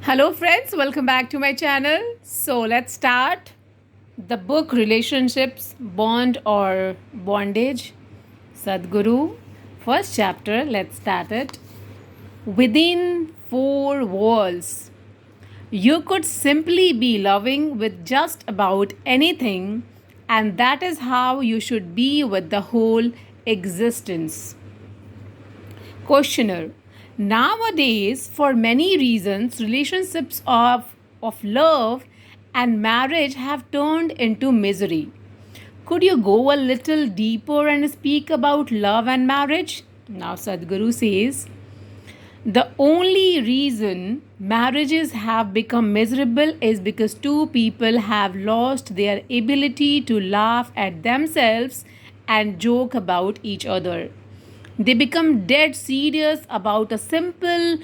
Hello, friends, welcome back to my channel. So, let's start the book Relationships, Bond or Bondage, Sadhguru. First chapter, let's start it. Within four walls, you could simply be loving with just about anything, and that is how you should be with the whole existence. Questioner. Nowadays, for many reasons, relationships of love and marriage have turned into misery. Could you go a little deeper and speak about love and marriage? Now, Sadhguru says the only reason marriages have become miserable is because two people have lost their ability to laugh at themselves and joke about each other. They become dead serious about a simple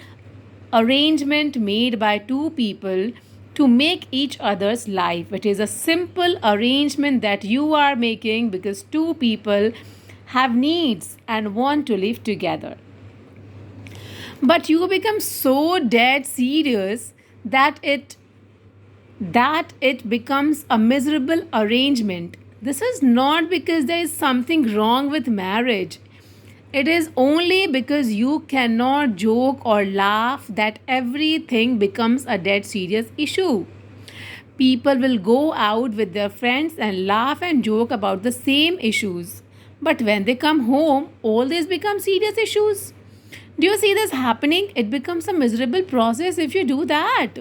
arrangement made by two people to make each other's life. It is a simple arrangement that you are making because two people have needs and want to live together. But you become so dead serious that it becomes a miserable arrangement. This is not because there is something wrong with marriage. It is only because you cannot joke or laugh that everything becomes a dead serious issue. People will go out with their friends and laugh and joke about the same issues. But when they come home, all these become serious issues. Do you see this happening? It becomes a miserable process if you do that.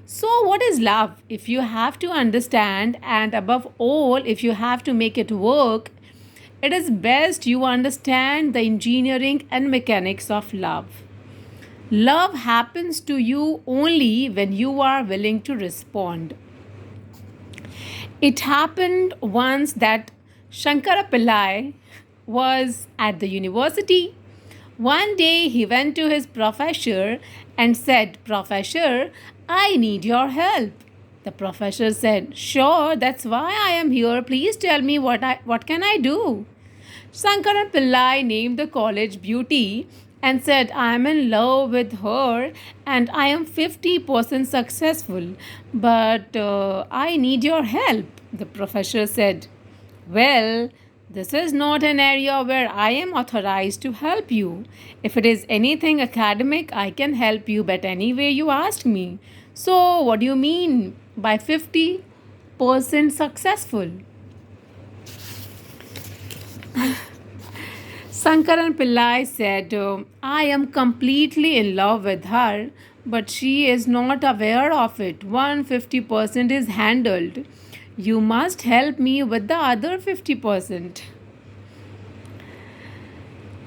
So, what is love? If you have to understand, and above all, if you have to make it work, it is best you understand the engineering and mechanics of love. Love happens to you only when you are willing to respond. It happened once that Shankara Pillai was at the university. One day he went to his professor and said, Professor, I need your help. The professor said, Sure, that's why I am here. Please tell me what can I do? Sankaran Pillai named the college beauty and said, I am in love with her and I am 50% successful, but I need your help. The professor said, Well, this is not an area where I am authorized to help you. If it is anything academic, I can help you, but anyway, you asked me. So, what do you mean by 50% successful? Sankaran Pillai said, I am completely in love with her, but she is not aware of it. 150% is handled. You must help me with the other 50%.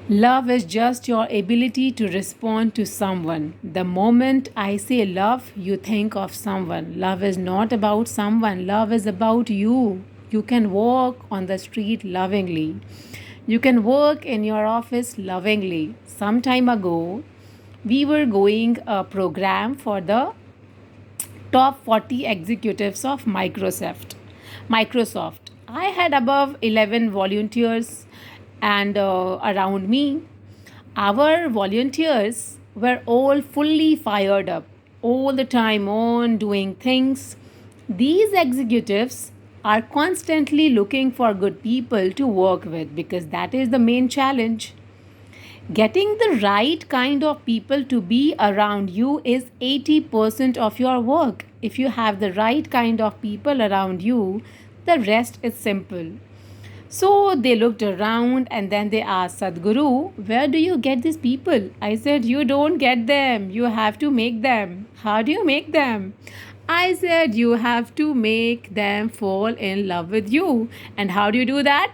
Love is just your ability to respond to someone. The moment I say love, you think of someone. Love is not about someone, love is about you. You can walk on the street lovingly. You can work in your office lovingly. Some time ago, we were going a program for the top 40 executives of Microsoft. I had above 11 volunteers and around me. Our volunteers were all fully fired up, all the time on doing things. These executives are constantly looking for good people to work with because that is the main challenge. Getting the right kind of people to be around you is 80% of your work. If you have the right kind of people around you, the rest is simple. So they looked around and then they asked Sadhguru, Where do you get these people? I said, You don't get them. You have to make them. How do you make them? I said, You have to make them fall in love with you. And how do you do that?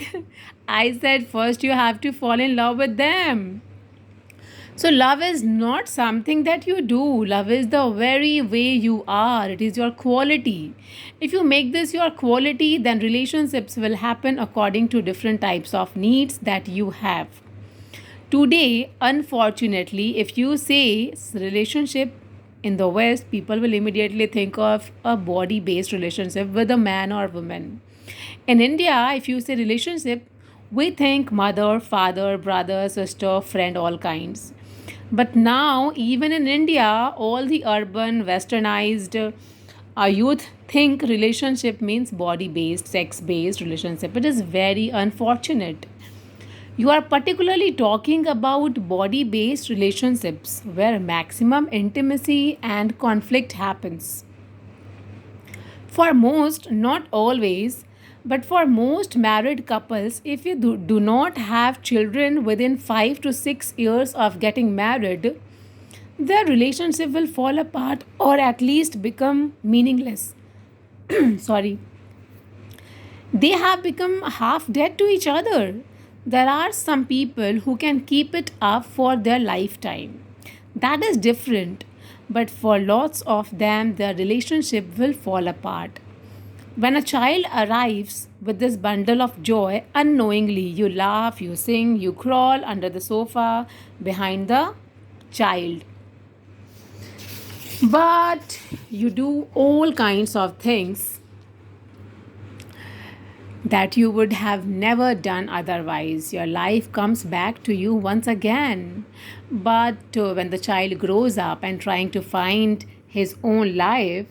I said, First you have to fall in love with them. So, love is not something that you do. Love is the very way you are. It is your quality. If you make this your quality, then relationships will happen according to different types of needs that you have. Today, unfortunately, if you say relationship in the West, people will immediately think of a body based relationship with a man or woman. In India, if you say relationship, we think mother, father, brother, sister, friend, all kinds. But now, even in India, all the urban, westernized youth think relationship means body based, sex based relationship. It is very unfortunate. You are particularly talking about body based relationships where maximum intimacy and conflict happens. For most, not always, but for most married couples, if you do not have children within 5 to 6 years of getting married, their relationship will fall apart or at least become meaningless. Sorry. They have become half dead to each other. There are some people who can keep it up for their lifetime. That is different, but for lots of them, their relationship will fall apart. When a child arrives with this bundle of joy, unknowingly you laugh, you sing, you crawl under the sofa behind the child. But you do all kinds of things that you would have never done otherwise. Your life comes back to you once again. But when the child grows up and trying to find his own life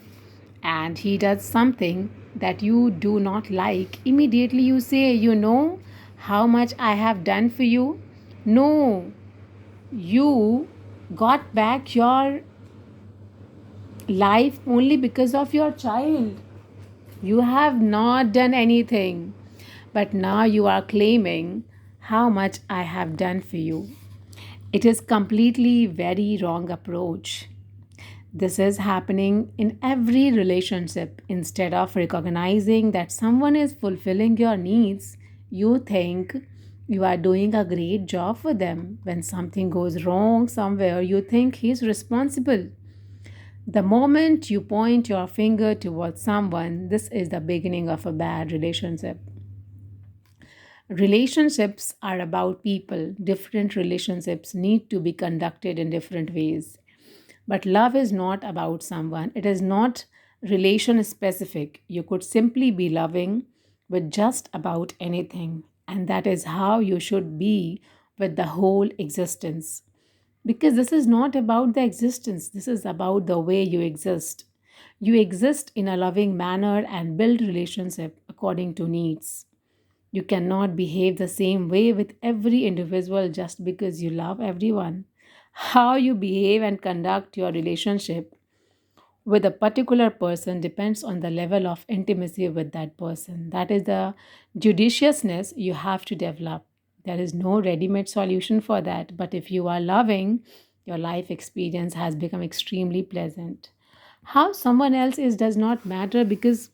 and he does something that you do not like, immediately you say, "You know how much I have done for you?" No, you got back your life only because of your child. You have not done anything, but now you are claiming how much I have done for you. It is completely very wrong approach. This is happening in every relationship. Instead of recognizing that someone is fulfilling your needs, you think you are doing a great job for them. When something goes wrong somewhere, you think he's responsible. The moment you point your finger towards someone, this is the beginning of a bad relationship. Relationships are about people. Different relationships need to be conducted in different ways. But love is not about someone, it is not relation specific. You could simply be loving with just about anything. And that is how you should be with the whole existence. Because this is not about the existence, this is about the way you exist. You exist in a loving manner and build relationship according to needs. You cannot behave the same way with every individual just because you love everyone. How you behave and conduct your relationship with a particular person depends on the level of intimacy with that person. That is the judiciousness you have to develop. There is no ready made solution for that. But if you are loving, your life experience has become extremely pleasant. How someone else is does not matter because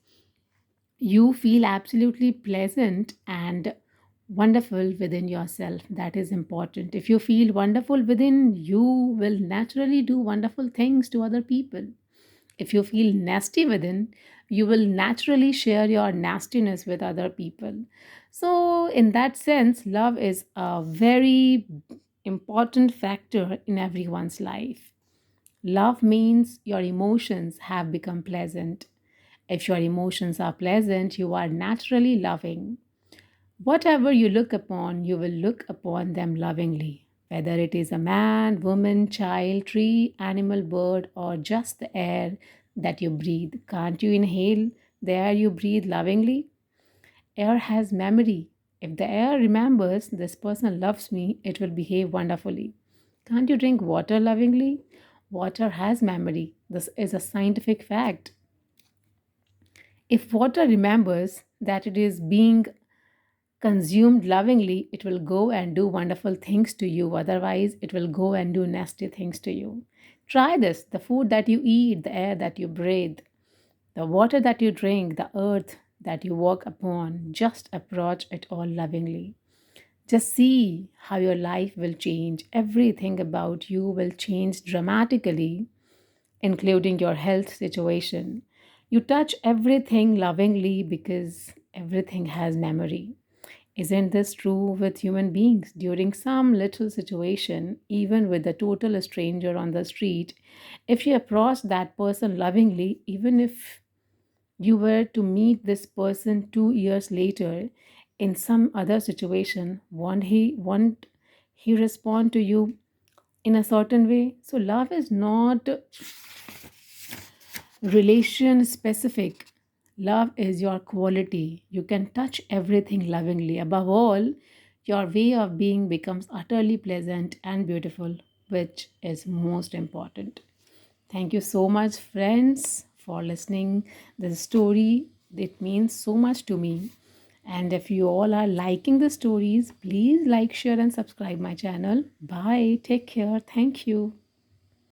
you feel absolutely pleasant and wonderful within yourself. That is important. If you feel wonderful within, you will naturally do wonderful things to other people. If you feel nasty within, you will naturally share your nastiness with other people. So, in that sense, love is a very important factor in everyone's life. Love means your emotions have become pleasant. If your emotions are pleasant, you are naturally loving. Whatever you look upon, you will look upon them lovingly. Whether it is a man, woman, child, tree, animal, bird, or just the air that you breathe. Can't you inhale the air you breathe lovingly? Air has memory. If the air remembers this person loves me, it will behave wonderfully. Can't you drink water lovingly? Water has memory. This is a scientific fact. If water remembers that it is being consumed lovingly, it will go and do wonderful things to you. Otherwise, it will go and do nasty things to you. Try this: the food that you eat, the air that you breathe, the water that you drink, the earth that you walk upon. Just approach it all lovingly. Just see how your life will change. Everything about you will change dramatically, including your health situation. You touch everything lovingly because everything has memory. Isn't this true with human beings? During some little situation, even with a total stranger on the street, if you approach that person lovingly, even if you were to meet this person 2 years later in some other situation, won't he respond to you in a certain way. So love is not relation specific. Love is your quality. You can touch everything lovingly. Above all, your way of being becomes utterly pleasant and beautiful, which is most important. Thank you so much, friends, for listening this story. It means so much to me. And if you all are liking the stories, please like, share, and subscribe my channel. Bye. Take care. Thank you.